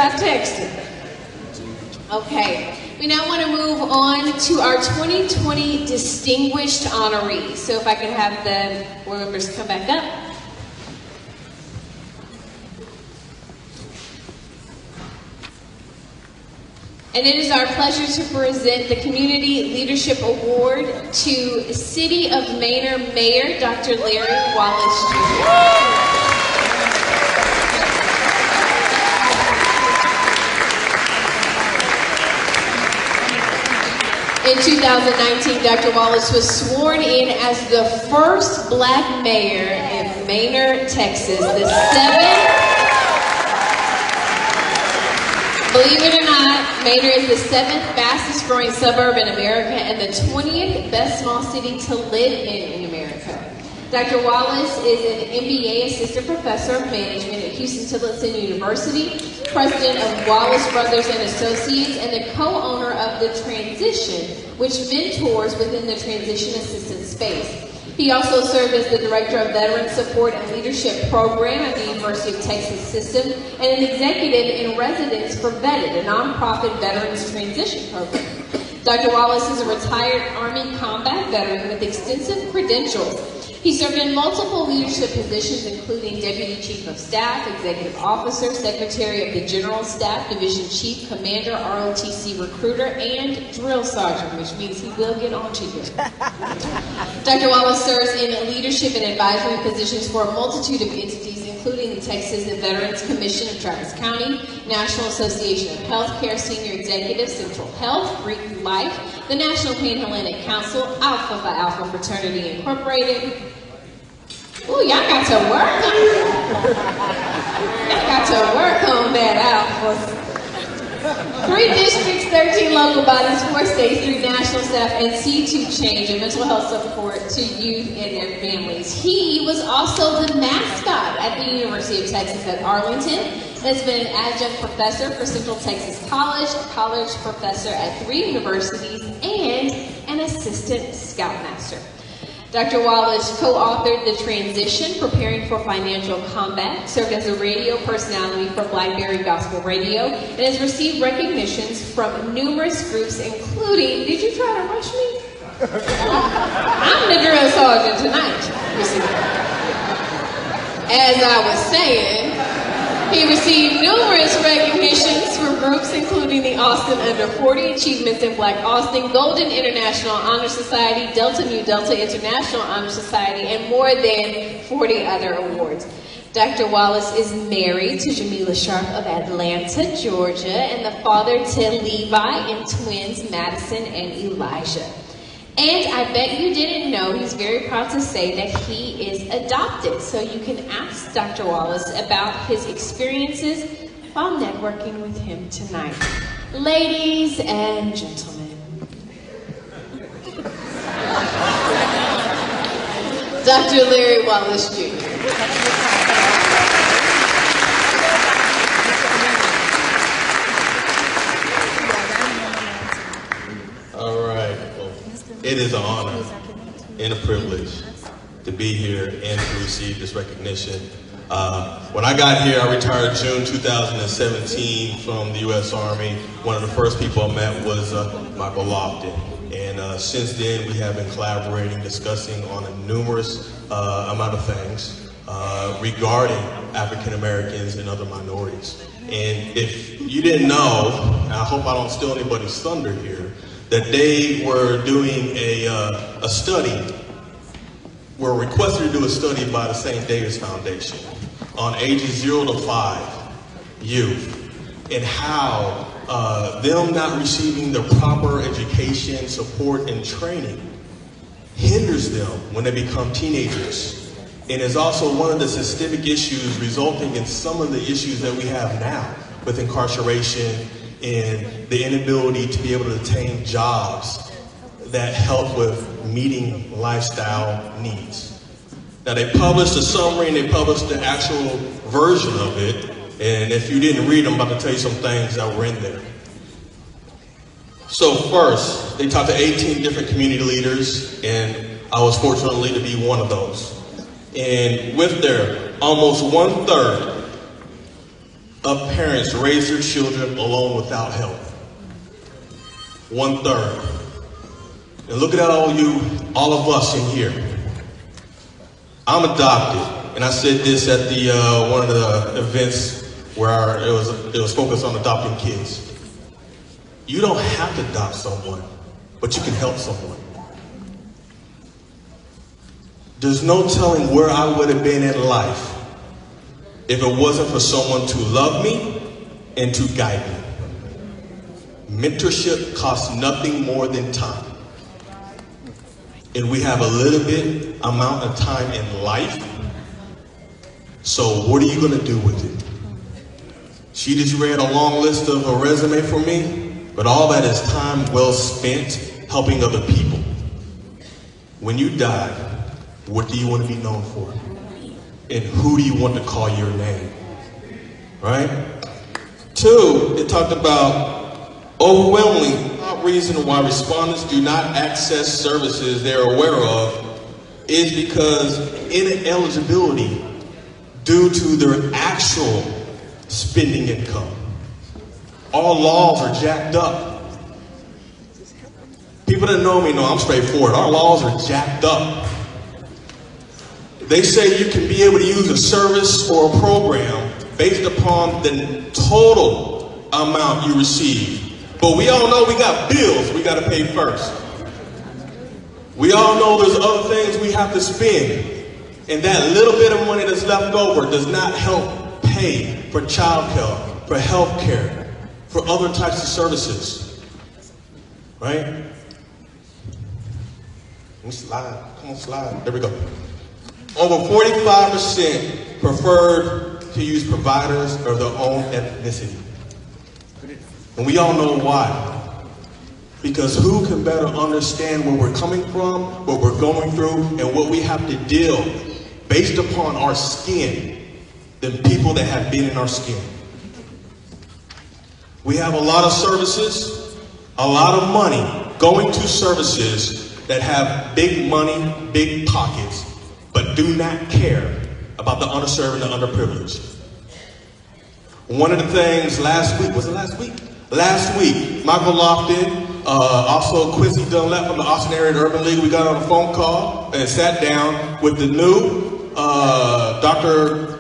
by texting. Okay, we now want to move on to our 2020 Distinguished Honorees. So if I could have the board members come back up. And it is our pleasure to present the Community Leadership Award to City of Manor Mayor Dr. Larry Wallace Jr. In 2019, Dr. Wallace was sworn in as the first Black mayor in Manor, Texas, the believe it or not, Manor is the 7th fastest growing suburb in America and the 20th best small city to live in America. Dr. Wallace is an MBA assistant professor of management at Houston-Tillotson University, president of Wallace Brothers and Associates, and the co-owner of The Transition, which mentors within the transition assistance space. He also served as the Director of Veteran Support and Leadership Program at the University of Texas System and an executive in residence for Vetted, a nonprofit veterans transition program. Dr. Wallace is a retired Army combat veteran with extensive credentials. He served in multiple leadership positions, including Deputy Chief of Staff, Executive Officer, Secretary of the General Staff, Division Chief, Commander, ROTC Recruiter, and Drill Sergeant, which means he will get on to you. Dr. Wallace serves in leadership and advisory positions for a multitude of entities, including the Texas Veterans Commission of Travis County, National Association of Healthcare Senior Executives, Central Health, Greek Life, the National Panhellenic Council, Alpha Phi Alpha Fraternity Incorporated. Ooh, y'all got to work on that Alpha. 3 districts, 13 local bodies, 4 states, 3 national staff, and C2 Change, and mental health support to youth and their families. He was also the mascot at the University of Texas at Arlington. Has been an adjunct professor for Central Texas College, a college professor at 3 universities, and an assistant scoutmaster. Dr. Wallace co-authored The Transition, Preparing for Financial Combat, served as a radio personality for Blackberry Gospel Radio, and has received recognitions from numerous groups, including, did you try to rush me? I'm the drill sergeant tonight. As I was saying, he received numerous recognitions from groups including the Austin Under 40 Achievements in Black Austin, Golden International Honor Society, Delta Mu Delta International Honor Society, and more than 40 other awards. Dr. Wallace is married to Jamila Sharp of Atlanta, Georgia, and the father to Levi and twins Madison and Elijah. And I bet you didn't know, he's very proud to say that he is adopted. So you can ask Dr. Wallace about his experiences while networking with him tonight. Ladies and gentlemen, Dr. Larry Wallace Jr. All right. It is an honor and a privilege to be here and to receive this recognition. When I got here, I retired June 2017 from the U.S. Army. One of the first people I met was Michael Lofton. And since then, we have been collaborating, discussing on a numerous amount of things regarding African Americans and other minorities. And if you didn't know, and I hope I don't steal anybody's thunder here, that they were doing a study, were requested to do a study by the St. David's Foundation on ages 0 to 5 youth and how them not receiving the proper education, support, and training hinders them when they become teenagers. And is also one of the systemic issues resulting in some of the issues that we have now with incarceration and the inability to be able to attain jobs that help with meeting lifestyle needs. Now, they published a summary and they published the actual version of it. And if you didn't read, I'm about to tell you some things that were in there. So first, they talked to 18 different community leaders, and I was fortunately to be one of those. And with their almost 1/3 of parents raise their children alone without help. 1/3. And look at all of us in here. I'm adopted, and I said this at the one of the events where it was focused on adopting kids. You don't have to adopt someone, but you can help someone. There's no telling where I would have been in life if it wasn't for someone to love me and to guide me. Mentorship costs nothing more than time. And we have a little bit amount of time in life. So what are you going to do with it? She just read a long list of a resume for me, but all that is time well spent helping other people. When you die, what do you want to be known for? And who do you want to call your name? Right? 2, it talked about overwhelmingly, the reason why respondents do not access services they're aware of is because ineligibility due to their actual spending income. All laws are jacked up. People that know me know I'm straightforward. Our laws are jacked up. They say you can be able to use a service or a program based upon the total amount you receive. But we all know we got bills we got to pay first. We all know there's other things we have to spend. And that little bit of money that's left over does not help pay for childcare, for health care, for other types of services. Right? Let me slide. Come on, slide. There we go. Over 45% preferred to use providers of their own ethnicity. And we all know why. Because who can better understand where we're coming from, what we're going through, and what we have to deal based upon our skin than people that have been in our skin. We have a lot of services, a lot of money going to services that have big money, big pockets, but do not care about the underserved and the underprivileged. One of the things last week, Michael Lofton, also Quincy Dunlap from the Austin Area Urban League, we got on a phone call and sat down with the new Dr.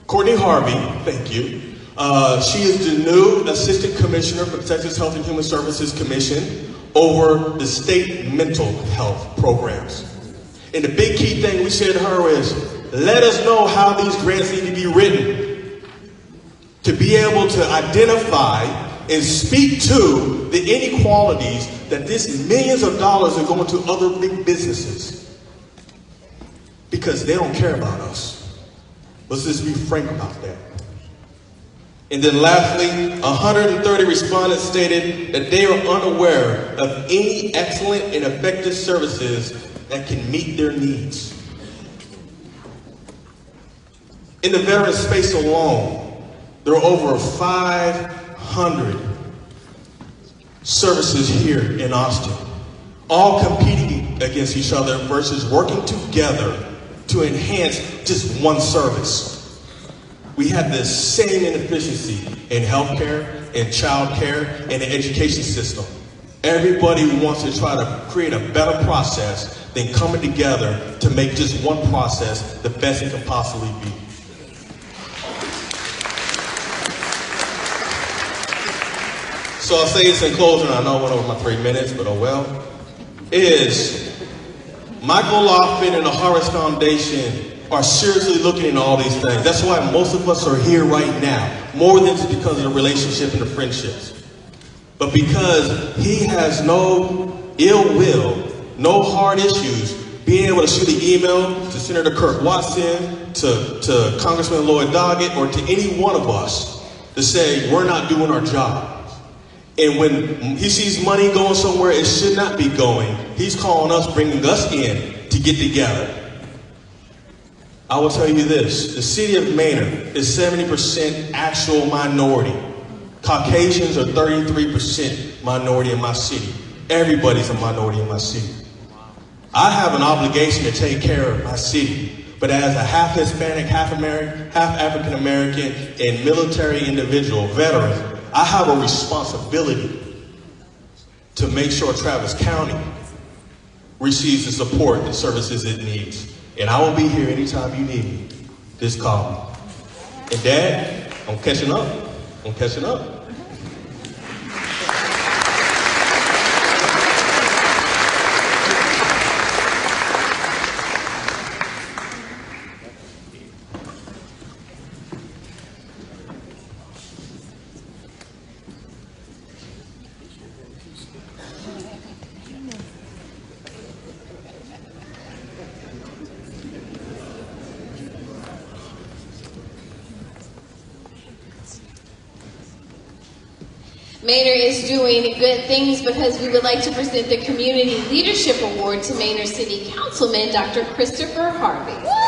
Courtney Harvey, thank you. She is the new Assistant Commissioner for the Texas Health and Human Services Commission over the state mental health programs. And the big key thing we said to her is, let us know how these grants need to be written to be able to identify and speak to the inequalities that this millions of dollars are going to other big businesses. Because they don't care about us. Let's just be frank about that. And then lastly, 130 respondents stated that they are unaware of any excellent and effective services that can meet their needs. In the veteran space alone, there are over 500 services here in Austin, all competing against each other versus working together to enhance just one service. We have the same inefficiency in healthcare, in childcare, and the education system. Everybody wants to try to create a better process than coming together to make just one process the best it can possibly be. So I'll say this in closing. I know I went over my 3 minutes, but oh well. Is Michael Lofton and the Harvest Foundation are seriously looking into all these things. That's why most of us are here right now, more than just because of the relationship and the friendships, but because he has no ill will, no hard issues, being able to shoot an email to Senator Kirk Watson, to Congressman Lloyd Doggett, or to any one of us to say we're not doing our job. And when he sees money going somewhere it should not be going, he's calling us, bringing us in to get together. I will tell you this, the city of Maynard is 70% actual minority. Caucasians are 33% minority in my city. Everybody's a minority in my city. I have an obligation to take care of my city, but but as a half Hispanic, half African American, and military individual, veteran, I have a responsibility to make sure Travis County receives the support and services it needs. And I will be here anytime you need me. Just call me. And Dad, I'm catching up. I'm catching up. Manor is doing good things because we would like to present the Community Leadership Award to Manor City Councilman Dr. Christopher Harvey.